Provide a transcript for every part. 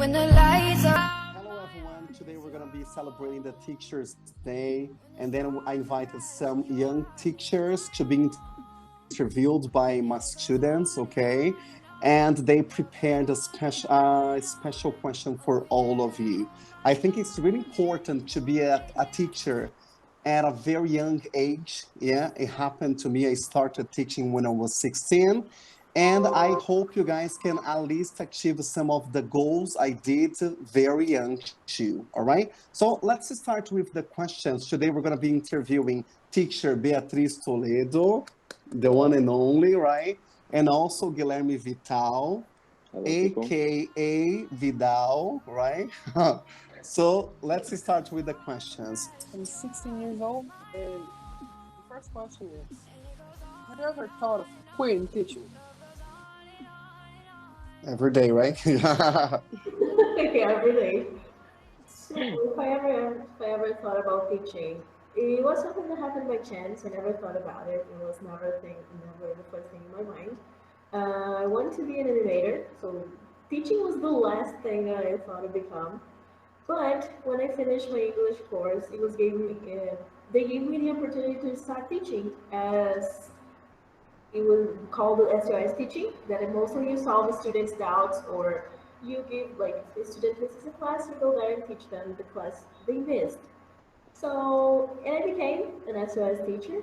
when the lights are. Hello everyone, today we're going to be celebrating the Teachers Day, and then I invited some young teachers to be interviewed by my students, okay? And they prepared a special question for all of you. I think it's really important to be a teacher at a very young age. Yeah, it happened to me. I started teaching when I was 16. And I hope you guys can at least achieve some of the goals I did very young too. All right. So let's start with the questions. Today we're going to be interviewing teacher Beatriz Toledo, the one and only, right? And also Guilherme Vital, Hello, people. aka Vidal, right? So let's start with the questions. I'm 16 years old, and the first question is, have you ever thought of quitting teaching? Every day, right? Yeah, every day. So if I ever thought about teaching, it was something that happened by chance. I never thought about it. It was never the first thing in my mind. I wanted to be an animator, so teaching was the last thing that I thought to become. But when I finished my English course, they gave me the opportunity to start teaching as it was called SOS teaching, that mostly you solve the students' doubts or you give, like, if the student misses a class, you go there and teach them the class they missed. So, and I became an SOS teacher,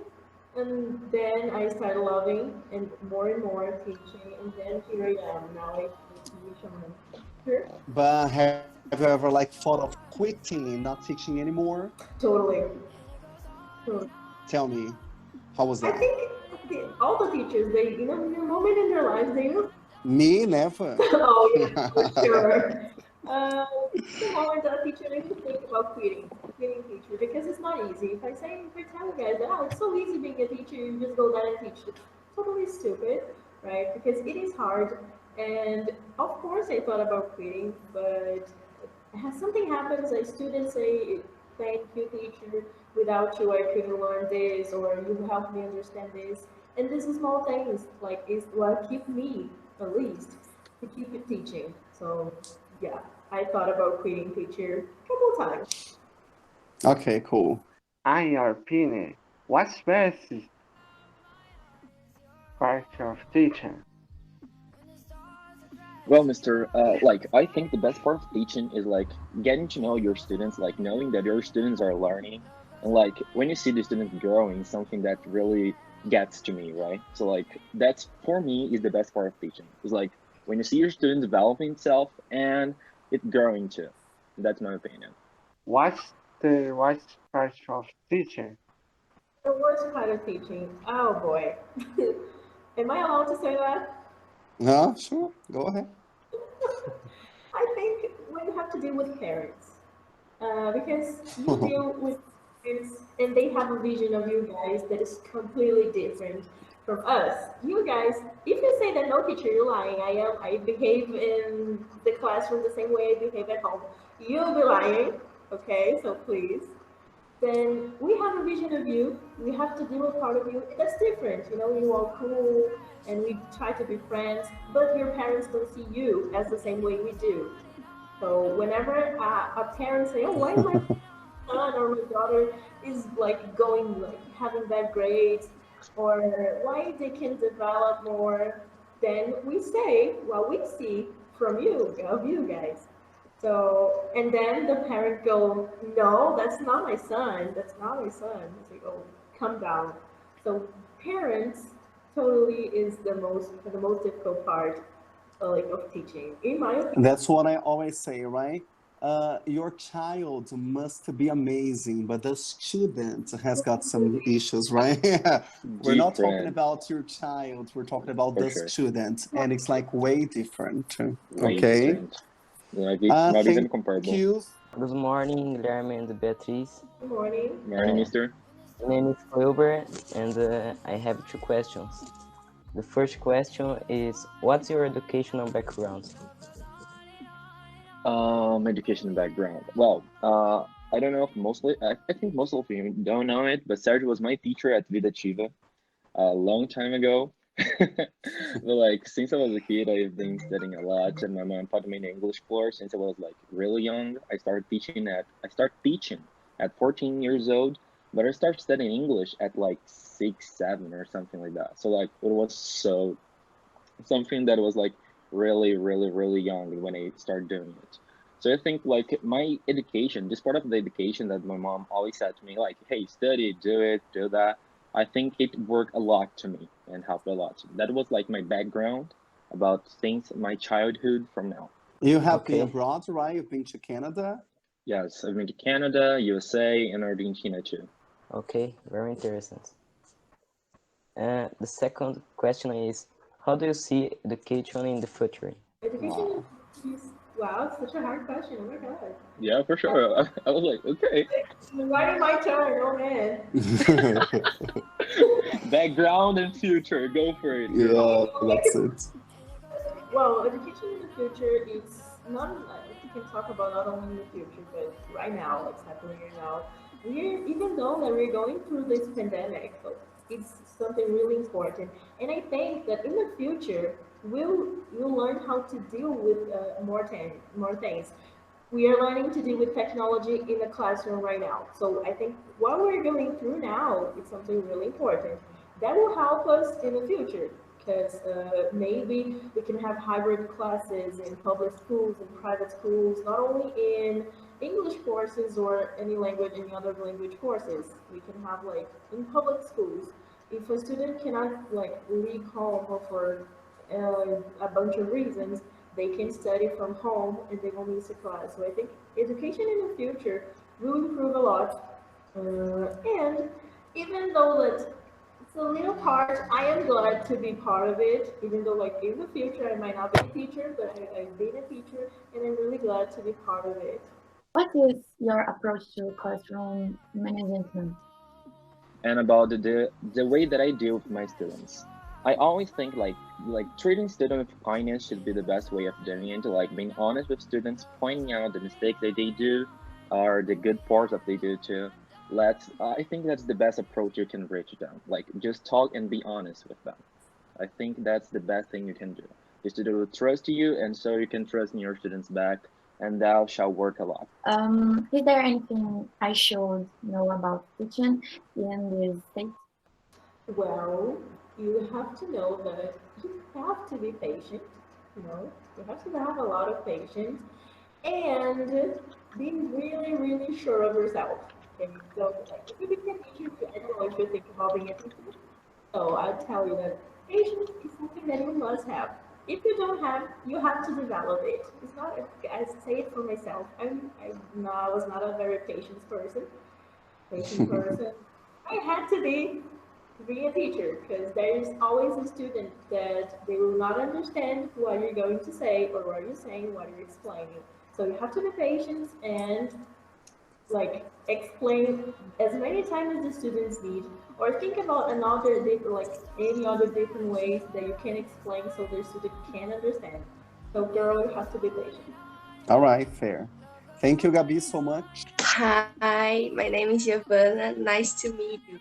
and then I started loving and more teaching, and then here I am. Now I teach on here. But have you ever like thought of quitting and not teaching anymore? Totally. Totally. Tell me, how was I that? think all the teachers, they, in a moment in their lives, they will. Me, never. Oh yeah, for sure. The moment that a teacher makes you think about quitting teacher, because it's not easy. If I tell you guys that, oh, it's so easy being a teacher, you just go there and teach. It's totally stupid, right? Because it is hard, and of course I thought about quitting, but something happens, a student say, thank you teacher, without you I couldn't learn this, or you helped me understand this. And these small things, like, is what keep me, at least, to keep it teaching. So yeah, I thought about quitting teacher a couple times. Okay, cool. In your opinion, what's best part of teaching? Well, Mister, I think the best part of teaching is like getting to know your students, like knowing that your students are learning, and like when you see the students growing, something that really gets to me, right? So like that's for me is the best part of teaching. Is like when you see your student developing itself and it growing too. That's my opinion. What's the worst part of teaching? The worst part of teaching, oh boy. Am I allowed to say that? No, sure, go ahead. I think when you have to deal with parents, because you deal with parents and they have a vision of you guys that is completely different from us. You guys, if you say that no teacher, you're lying. I behave in the classroom the same way I behave at home. You'll be lying, okay? So please. Then we have a vision of you. We have to deal with part of you that's different. You know, you are cool and we try to be friends, but your parents don't see you as the same way we do. So whenever a parent say, "Oh, why my son or my daughter is like going like having bad grades, or why they can develop more," then we say what we see from you, of you guys. So, and then the parent go, "No, that's not my son. That's not my son." It's like, "Oh, calm down." So parents totally is the most difficult part, like, of teaching, in my opinion. That's what I always say, right? Your child must be amazing, but the student has got some issues, right? We're not talking Different, about your child, we're talking about for the sure. student, and it's like way different. Way Okay. different. Like it's not even Thank comparable. you. Good morning, Guilherme and Beatriz. Good morning. Morning, Mister. My name is Wilber, and I have two questions. The first question is, what's your educational background? Education background. Well, I don't know if I think most of you don't know it, but Sergio was my teacher at Vida Chiva a long time ago. But like since I was a kid, I've been studying a lot, and my mom put me in English course since I was like really young. I started teaching at 14 years old, but I started studying English at like 6, 7 or something like that. So like it was so something that was like really, really, really young when I started doing it. So I think like my education, this part of the education that my mom always said to me, like, hey, study, do it, do that. I think it worked a lot to me and helped a lot. That was like my background about things, my childhood from now. You have been Okay. abroad, right? You've been to Canada. Yes, I've been to Canada, USA, and Argentina too. Okay, very interesting. The second question is, how do you see education in the future? Education Wow. is, wow, it's such a hard question. Oh my god. Yeah, for sure. I was like, okay. Writing my turn, oh man. Background and future, go for it, girl. Yeah, that's it. Well, education in the future is not, we can talk about not only in the future, but right now, what's happening right now. Even though that we're going through this pandemic, but it's something really important. And I think that in the future, we'll learn how to deal with more things. We are learning to deal with technology in the classroom right now. So I think what we're going through now is something really important that will help us in the future because maybe we can have hybrid classes in public schools and private schools, not only in English courses or any other language courses. We can have like in public schools. If a student cannot like leave home or for a bunch of reasons, they can study from home and they won't miss a class. So I think education in the future will improve a lot. And even though that it's a little part, I am glad to be part of it. Even though like in the future I might not be a teacher, but I've been a teacher and I'm really glad to be part of it. What is your approach to classroom management? And about the way that I deal with my students. I always think like treating students with kindness should be the best way of doing it. Like being honest with students, pointing out the mistakes that they do, or the good parts that they do too. I think that's the best approach you can reach them. Like just talk and be honest with them. I think that's the best thing you can do. The student will trust you, and so you can trust in your students back, and that shall work a lot. Is there anything I should know about teaching in this state? Well, you have to know that you have to be patient, you know, you have to have a lot of patience and be really, really sure of yourself. Okay, so like, if you become a teacher, I don't know if you think about being a teacher. So I'll tell you that patience is something that you must have. If you don't have, you have to develop it. It's not. I say it for myself. I was not a very patient person. Patient person. I had to be a teacher because there is always a student that they will not understand what you're going to say or what you're saying, what you're explaining. So you have to be patient and like explain as many times as the students need, or think about another like any other different ways that you can explain so the student can understand. So girl, you have to be patient. All right, fair. Thank you, Gabi, so much. Hi, my name is Giovanna. Nice to meet you.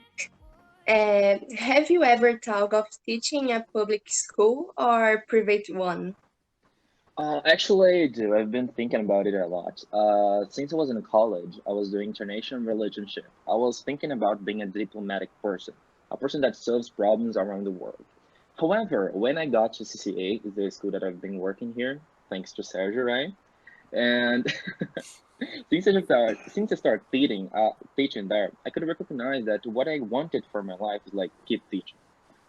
Have you ever thought of teaching a public school or private one? Actually, I do. I've been thinking about it a lot. Since I was in college, I was doing international relationship. I was thinking about being a diplomatic person, a person that solves problems around the world. However, when I got to CCA, the school that I've been working here, thanks to Sergio, right? And since I started teaching there, I could recognize that what I wanted for my life is like keep teaching.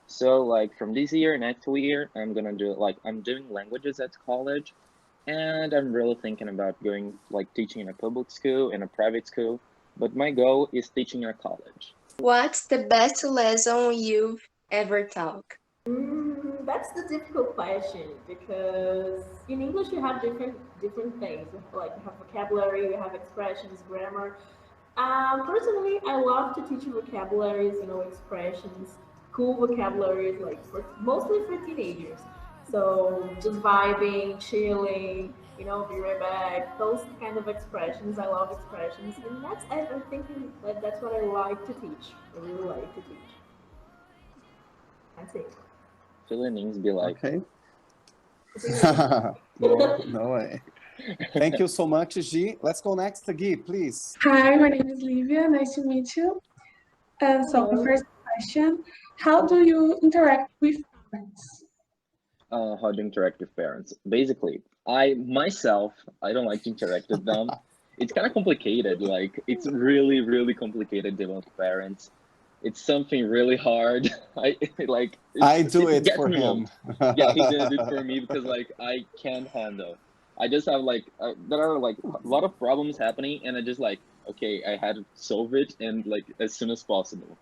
So like from this year, next year, I'm doing languages at college, and I'm really thinking about going like teaching in a public school and a private school. But my goal is teaching at college. What's the best lesson you've ever taught? That's the difficult question because in English you have different things. Like you have vocabulary, you have expressions, grammar. Personally, I love to teach vocabularies, you know, expressions, cool vocabularies, like mostly for teenagers. So just vibing, chilling, you know, be right back. Those kind of expressions. I love expressions, and I'm thinking that that's what I like to teach. I really like to teach. That's it. Feelings be like. Okay. No, no way. Thank you so much, G. Let's go next to Gui, please. Hi, my name is Livia. Nice to meet you. So the first question, how do you interact with parents? How to interact with parents. Basically, I myself, I don't like to interact with them. It's kind of complicated. Like, it's really, really complicated dealing with parents. It's something really hard. I like. I do it gets for me him. Yeah, he did it for me because like I can't handle. I just have like there are like a lot of problems happening, and I just like okay, I had to solve it and like as soon as possible.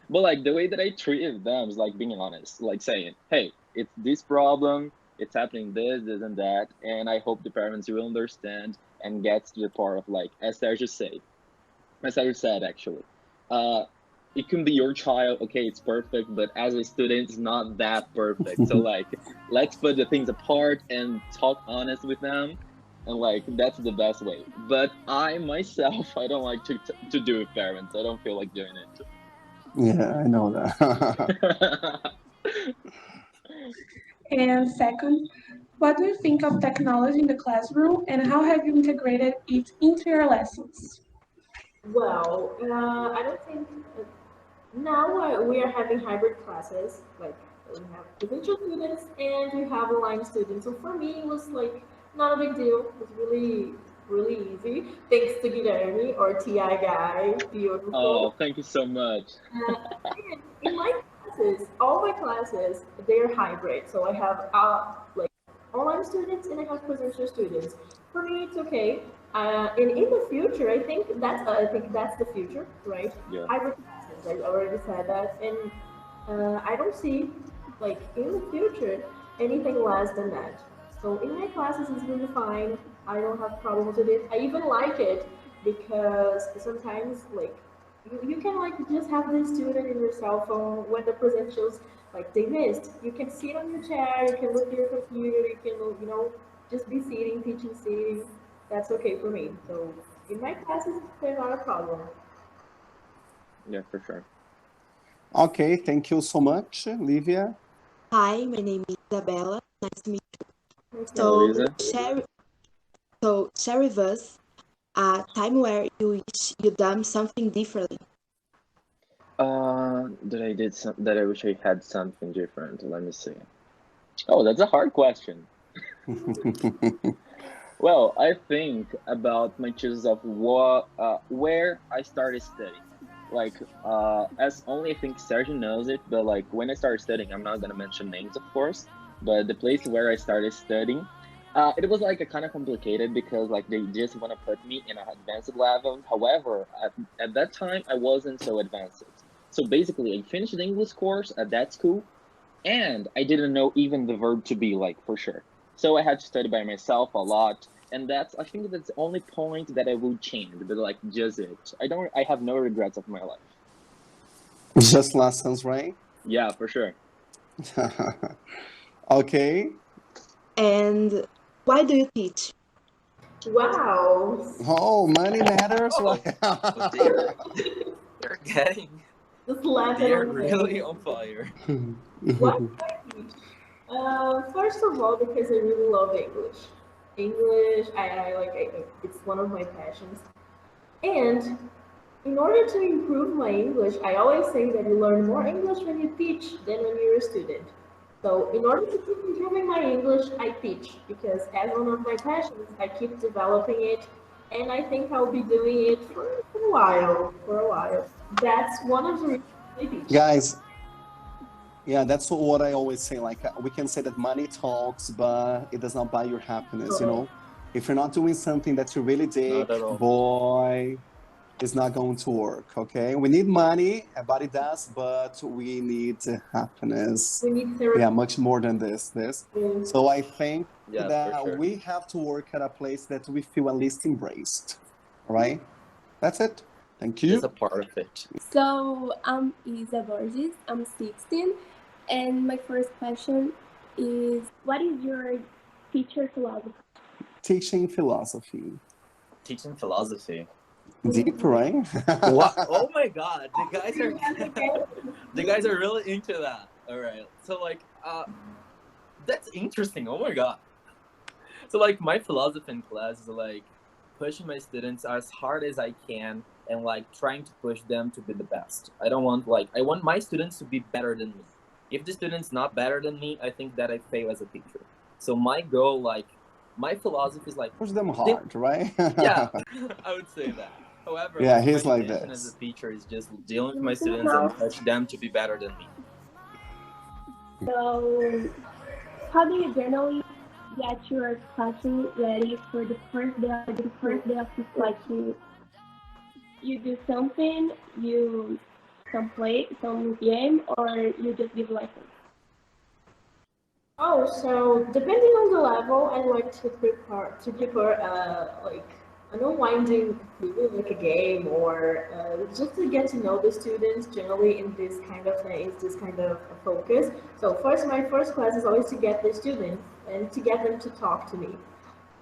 But like the way that I treated them is like being honest, like saying, "Hey, it's this problem. It's happening this and that," and I hope the parents will understand and get to the part of like, as Sergio said actually, uh, it can be your child. Okay, it's perfect, but as a student, it's not that perfect. So like, let's put the things apart and talk honest with them. And like that's the best way. But I myself, I don't like to do with parents. I don't feel like doing it. Yeah, I know that. And second, what do you think of technology in the classroom and how have you integrated it into your lessons? Well, I don't think now we are having hybrid classes. Like we have individual students and we have online students. So for me, it was like not a big deal. It was really easy. Thanks to Guilherme or TI guy, beautiful. Oh, thank you so much. And in my classes, all my classes, they're hybrid. So I have like online students and I have presential students. For me, it's okay. And in the future, I think that's the future, right? Yeah. Hybrid classes. I already said that, and I don't see like in the future anything less than that. So in my classes, it's really fine. I don't have problems with it. I even like it because sometimes like you can like just have the student in your cell phone when the presentials like they missed. You can sit on your chair, you can look at your computer, you can just be sitting, teaching sitting. That's okay for me. So in my classes, they're not a problem. Yeah, for sure. Okay, thank you so much, Livia. Hi, my name is Isabella. Nice to meet you. Okay. So Lisa. share with us a time where you wish you done something differently. That I wish I had something different. Let me see. Oh, that's a hard question. Well, I think about my choices of where I started studying. Like, as only I think Sergio knows it, but like when I started studying, I'm not gonna mention names, of course, but the place where I started studying, it was like a kind of complicated because like they just want to put me in an advanced level. However, at that time, I wasn't so advanced. So basically, I finished the English course at that school, and I didn't know even the verb to be like for sure. So I had to study by myself a lot, and I think that's the only point that I would change, but like just it. I have no regrets of my life. Just lessons, right? Yeah, for sure. Okay. And why do you teach? Wow. Oh, money matters, right? They're getting. Just laugh They are at really on fire. What do I teach? First of all, because I really love English. English, it's one of my passions. And in order to improve my English, I always say that you learn more English when you teach than when you're a student. So in order to keep improving my English, I teach because as one of my passions, I keep developing it, and I think I'll be doing it for a while. That's one of the reasons I teach. Guys, yeah, that's what I always say. Like, we can say that money talks, but it does not buy your happiness, you know? If you're not doing something that you really dig, boy, it's not going to work, okay? We need money, everybody does, but we need happiness. We need therapy. Yeah, much more than this. So I think Yeah, that for sure. we have to work at a place that we feel at least embraced, all right? That's it. Thank you. It's a part of it. So I'm Isa Borges, I'm 16, and my first question is, what is your teacher philosophy? Teaching philosophy. Teaching philosophy. Deep, right? What? Oh my God, the guys are really into that. All right. So like, uh, that's interesting. Oh my god. So like my philosophy in class is like pushing my students as hard as I can and like trying to push them to be the best. I don't want like I want my students to be better than me. If the student's not better than me, I think that I fail as a teacher. So my goal, like my philosophy is like push them hard, right? yeah, I would say that. However, Yeah, like, he's my like intention as a this. teacher is just dealing with my students and push them to be better than me. So, how do you generally get your classroom ready for the first day of the school? Like you do something, you play some game, or you just give lessons? Oh, so depending on the level, I like to prepare like an unwinding maybe like a game or just to get to know the students generally in this kind of things, this kind of focus. So first, my first class is always to get the students and to get them to talk to me.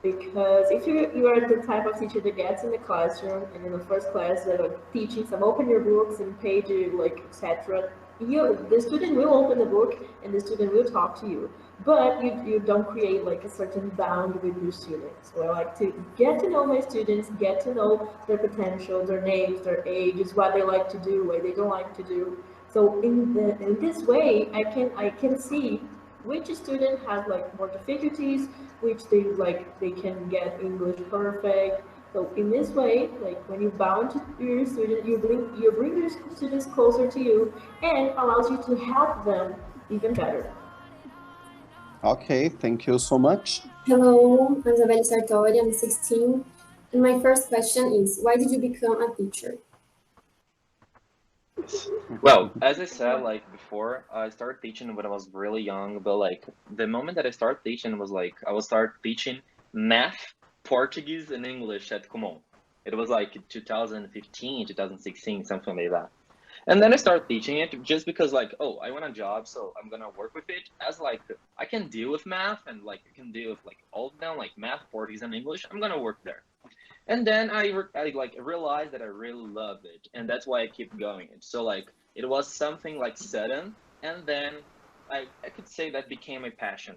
Because if you are the type of teacher that gets in the classroom and in the first class they're like teaching some open your books and pages like etc. The student will open the book and the student will talk to you, but you don't create like a certain bound with your students. So I like to get to know my students, get to know their potential, their names, their ages, what they like to do, what they don't like to do. So in this way, I can see which student has like more difficulties, which they can get English perfect. So in this way, like when you bound your student, you bring your students closer to you and allows you to help them even better. Okay, thank you so much. Hello, I'm Isabelle Sartori, I'm 16. And my first question is, why did you become a teacher? Well, as I said, like before, I started teaching when I was really young, but like the moment that I started teaching was like I was start teaching math, Portuguese, and English at Kumon. It was like 2015, 2016, something like that. And then I started teaching it just because like, oh, I want a job, so I'm gonna work with it as like I can deal with math and like I can deal with like all of them, like math, Portuguese, and English. I'm gonna work there. And then I like realized that I really loved it, and that's why I keep going. And so like it was something like sudden, and then I could say that became a passion.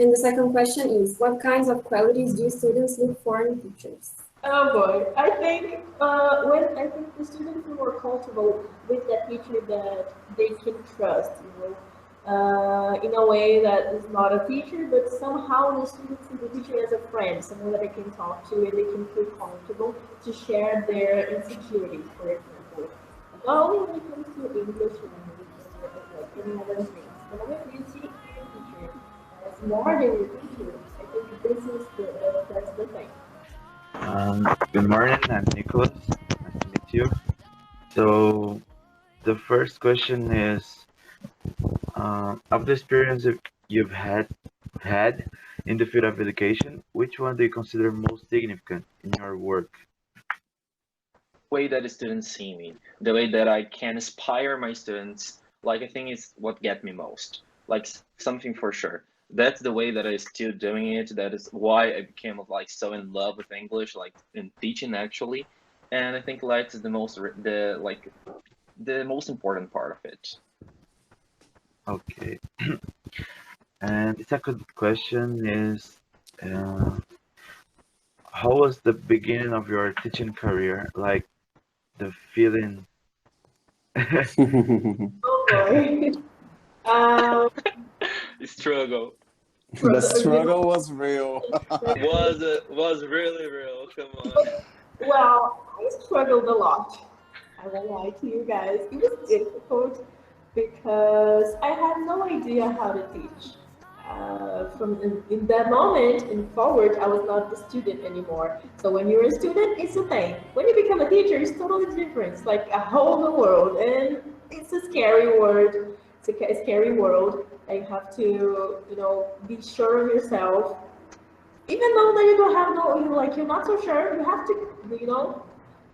And the second question is, what kinds of qualities do students look for in teachers? Oh boy, when I think the students feel more comfortable with that teacher that they can trust, in a way that is not a teacher, but somehow the students see the teacher as a friend, someone that they can talk to and they can feel comfortable to share their insecurities, for example. Not only when it comes to English language, but like any other things. But when you see your teacher as more than your teacher, I think that's the thing. Good morning, I'm Nicholas. Nice to meet you. So, the first question is, of the experience you've had in the field of education, which one do you consider most significant in your work? Way that the students see me, the way that I can inspire my students, like I think is what get me most. Like something for sure. That's the way that I still doing it. That is why I became like so in love with English, like in teaching actually. And I think like is the most important part of it. Okay. And the second question is, how was the beginning of your teaching career? Like the feeling. Oh boy. Struggle. The struggle was real. was really real. Come on. Well, I struggled a lot. I won't lie to you guys. It was difficult because I had no idea how to teach. From in that moment and forward, I was not the student anymore. So when you're a student, it's a thing. When you become a teacher, it's totally different. It's like a whole new world, and it's a scary word. It's a scary world. You have to, be sure of yourself. Even though that you don't have you're not so sure, you have to,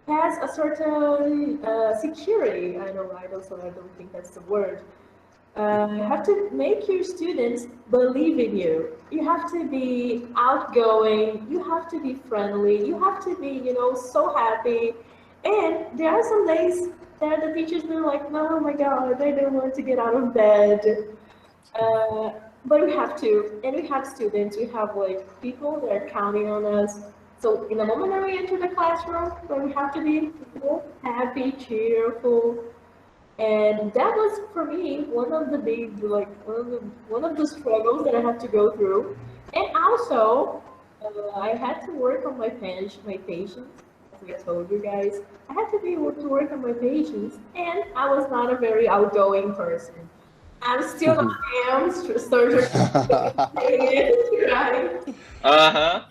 has a certain security. I don't think that's the word. You have to make your students believe in you. You have to be outgoing. You have to be friendly. You have to be, so happy. And there are some days that the teachers are like, "No, oh my God, I don't want to get out of bed." Uh, but we have to, and we have students, we have like people that are counting on us. So in the moment that we enter the classroom, we have to be happy, cheerful, and that was for me one of the big, like one of the struggles that I had to go through. And also, I had to work on my patience. As I told you guys, I had to be able to work on my patience, and I was not a very outgoing person. I'm still not am started right? Uh-huh.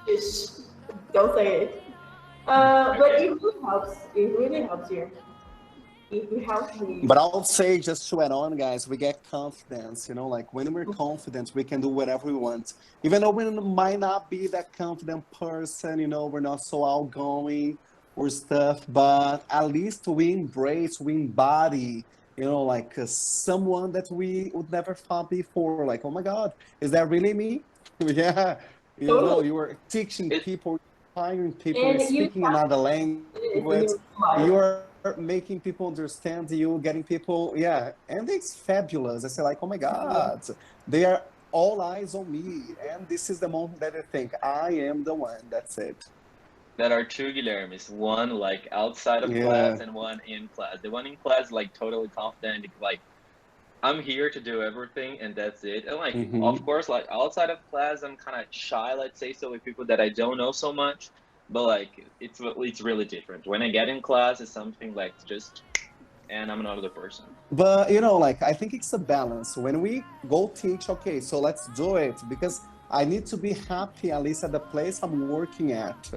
Shh, don't say it. But it really helps. It really helps you. It helps me. But I'll say, just to add on, guys, we get confidence, you know, like when we're confident, we can do whatever we want. Even though we might not be that confident person, you know, we're not so outgoing or stuff, but at least we embrace, we embody, you know, like someone that we would never thought before. Like, oh my God, is that really me? Yeah. You know, you were teaching people, inspiring people, you're And you speaking another language, you're making people understand you, getting people, yeah, and it's fabulous. I say like, oh my God, they are all eyes on me, and this is the moment that I think I am the one. That's it. There are two Guilhermes, one like outside of Yeah. class and one in class. The one in class like totally confident, like I'm here to do everything and that's it. And like of Mm-hmm. course like outside of class I'm kind of shy, let's say so, with people that I don't know so much. But like it's really different. When I get in class, it's something like just and I'm another person. But you know, like I think it's a balance. When we go teach, okay, so let's do it because I need to be happy at least at the place I'm working at.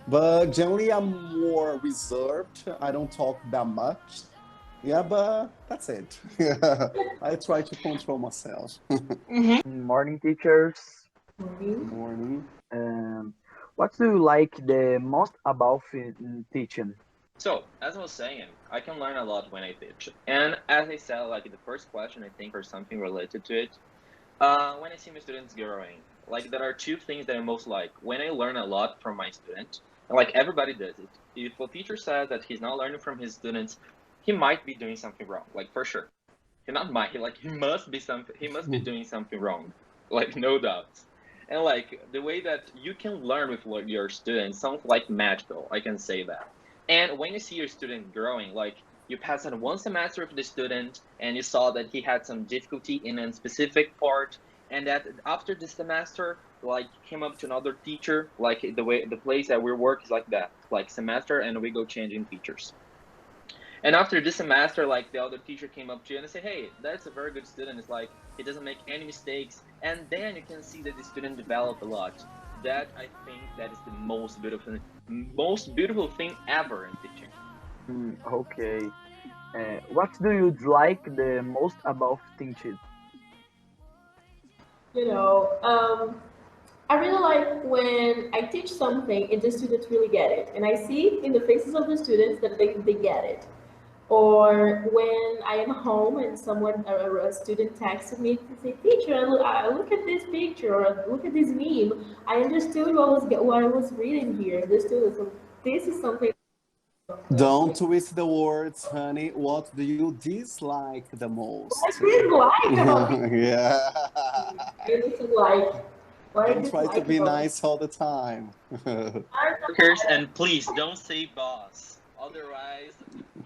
But generally, I'm more reserved. I don't talk that much. Yeah, but that's it. Yeah, I try to control myself. Morning, teachers. Morning. What do you like the most about teaching? So, as I was saying, I can learn a lot when I teach. And as I said, like the first question, I think, or something related to it, when I see my students growing, like there are two things that I most like. When I learn a lot from my student, and like everybody does it, if a teacher says that he's not learning from his students, he might be doing something wrong, like for sure. He not might, he must be something, he must be doing something wrong, like no doubts. And like the way that you can learn with your students sounds like magical, I can say that. And when you see your student growing, like you passed on one semester with the student and you saw that he had some difficulty in a specific part, and that after the semester, like came up to another teacher, like the place that we work is like that, like semester, and we go changing teachers. And after this semester, like the other teacher came up to you and say, "Hey, that's a very good student. It's like he doesn't make any mistakes." And then you can see that the student develop a lot. That I think that is the most beautiful thing ever in teaching. Okay. What do you like the most about teaching? You know, I really like when I teach something and the students really get it. And I see in the faces of the students that they get it. Or when I am home and someone, a student texts me to say, "Teacher, I look at this picture or look at this meme. I understood what I was reading here." Understood. So this is something. Don't twist the words, honey. What do you dislike the I most? dislike about it. Yeah. I dislike. What I Don't try to dislike be about it. nice all the time. Workers, and please don't say boss. Otherwise,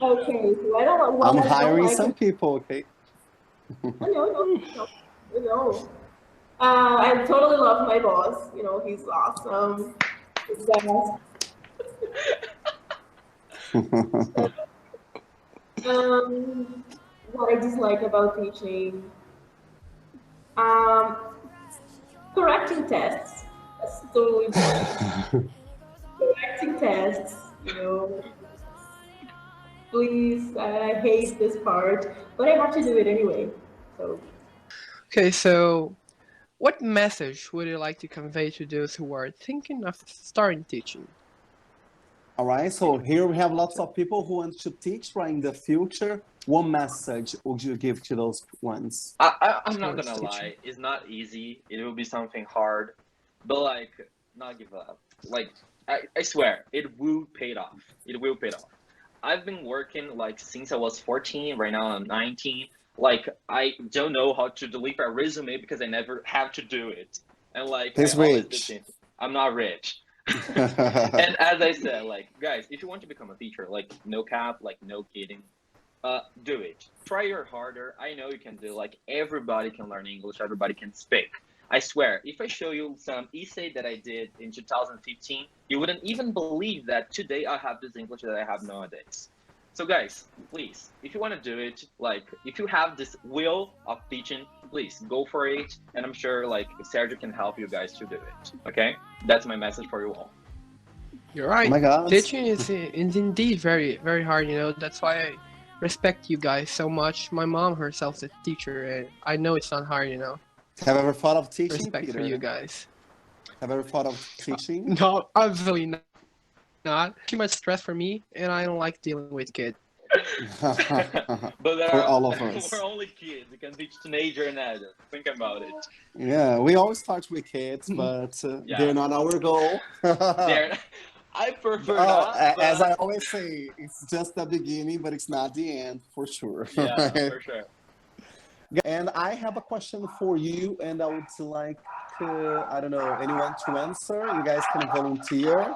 Okay, so I don't know what I'm I don't hiring like. some people, okay? No. I totally love my boss. You know, he's awesome. He's the best. What I dislike about teaching, um, correcting tests. That's totally boring. Correcting tests, you know. Please, I hate this part, but I have to do it anyway. So. Okay, so what message would you like to convey to those who are thinking of starting teaching? All right, so here we have lots of people who want to teach right in the future. What message would you give to those ones? I'm not gonna lie. It's not easy. It will be something hard, but like, not give up. Like, I swear, it will pay off. It will pay off. I've been working like since I was 14. Right now I'm 19. like I don't know how to deliver a resume because I never have to do it. And like He's I always do rich. things. I'm not rich. And as I said, like guys, if you want to become a teacher, like no cap, like no kidding, do it. Try your harder. I know you can do. Like everybody can learn English. Everybody can speak. I swear, if I show you some essay that I did in 2015, you wouldn't even believe that today I have this English that I have nowadays. So guys, please, if you want to do it, like if you have this will of teaching, please go for it. And I'm sure like Sergio can help you guys to do it. Okay, that's my message for you all. You're right. Oh my God. Teaching is indeed very, very hard, you know. That's why I respect you guys so much. My mom herself is a teacher, and I know it's not hard, you know. Have you ever thought of teaching, Respect Peter? for you guys. Have you ever thought of teaching? No, absolutely not. Too much stress for me, and I don't like dealing with kids. But For all of us. we're only kids. You can teach teenager and adult. Think about it. Yeah, we always start with kids, but Yeah. they're not our goal. I prefer Oh, not. as But I always say, it's just the beginning, but it's not the end, for sure. yeah, for sure. And I have a question for you, and I would like, I don't know, anyone to answer? You guys can volunteer.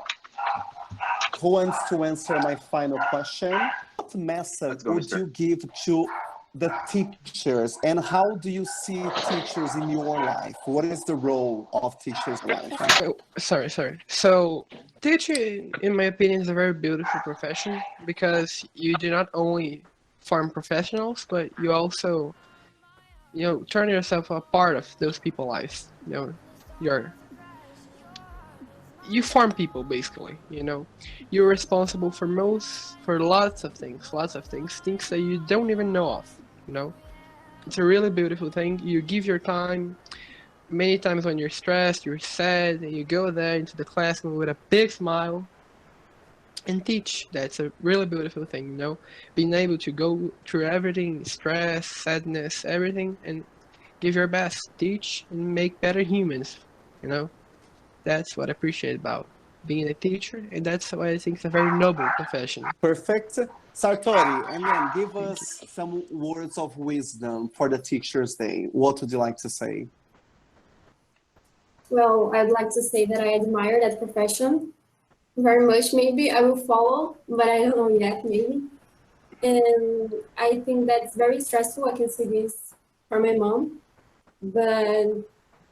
Who wants to answer my final question? What message go, would mister. you give to the teachers, and how do you see teachers in your life? What is the role of teachers in life? Oh, sorry. So, teaching, in my opinion, is a very beautiful profession because you do not only form professionals, but you also, you know, turn yourself a part of those people's lives. You know, you form people basically. You know, you're responsible for lots of things, things that you don't even know of. You know, it's a really beautiful thing. You give your time. Many times when you're stressed, you're sad, and you go there into the classroom with a big smile and teach. That's a really beautiful thing, you know, being able to go through everything, stress, sadness, everything, and give your best, teach, and make better humans, you know. That's what I appreciate about being a teacher, and that's why I think it's a very noble profession. Perfect. Sartori, and then give us some words of wisdom for the Teachers' Day. What would you like to say? Well, I'd like to say that I admire that profession very much. Maybe I will follow, but I don't know yet, maybe. And I think that's very stressful. I can see this from my mom. But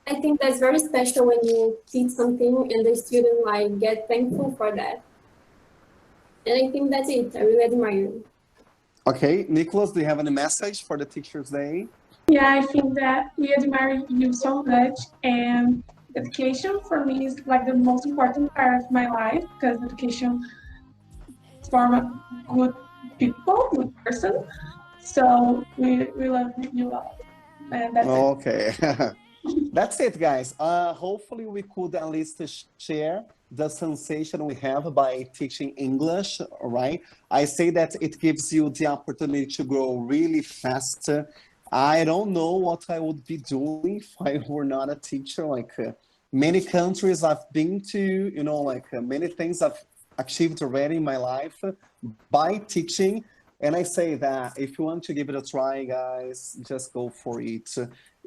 I think that's very special when you teach something and the student like get thankful for that. And I think that's it. I really admire you. Okay, Nicholas, do you have any message for the Teachers' Day? Yeah, I think that we admire you so much, and education for me is like the most important part of my life because education form a good people, good person. So we love you all, and that's it. Okay. That's it, guys. Hopefully we could at least share the sensation we have by teaching English, all right? I say that it gives you the opportunity to grow really fast. I don't know what I would be doing if I were not a teacher. Like many countries I've been to, you know, like many things I've achieved already in my life by teaching. And I say that if you want to give it a try, guys, just go for it.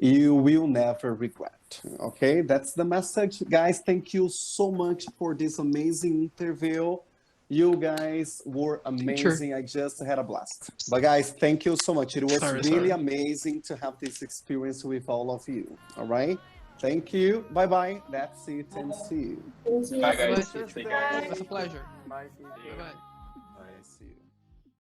You will never regret. Okay, that's the message. Guys, thank you so much for this amazing interview. You guys were amazing. I just had a blast. But guys, thank you so much. It was really amazing to have this experience with all of you. All right. Thank you. Bye-bye. That's it, and see you. Thank you. Bye, guys. Bye, teacher. It was a pleasure. Bye. Bye-bye. Bye. See you.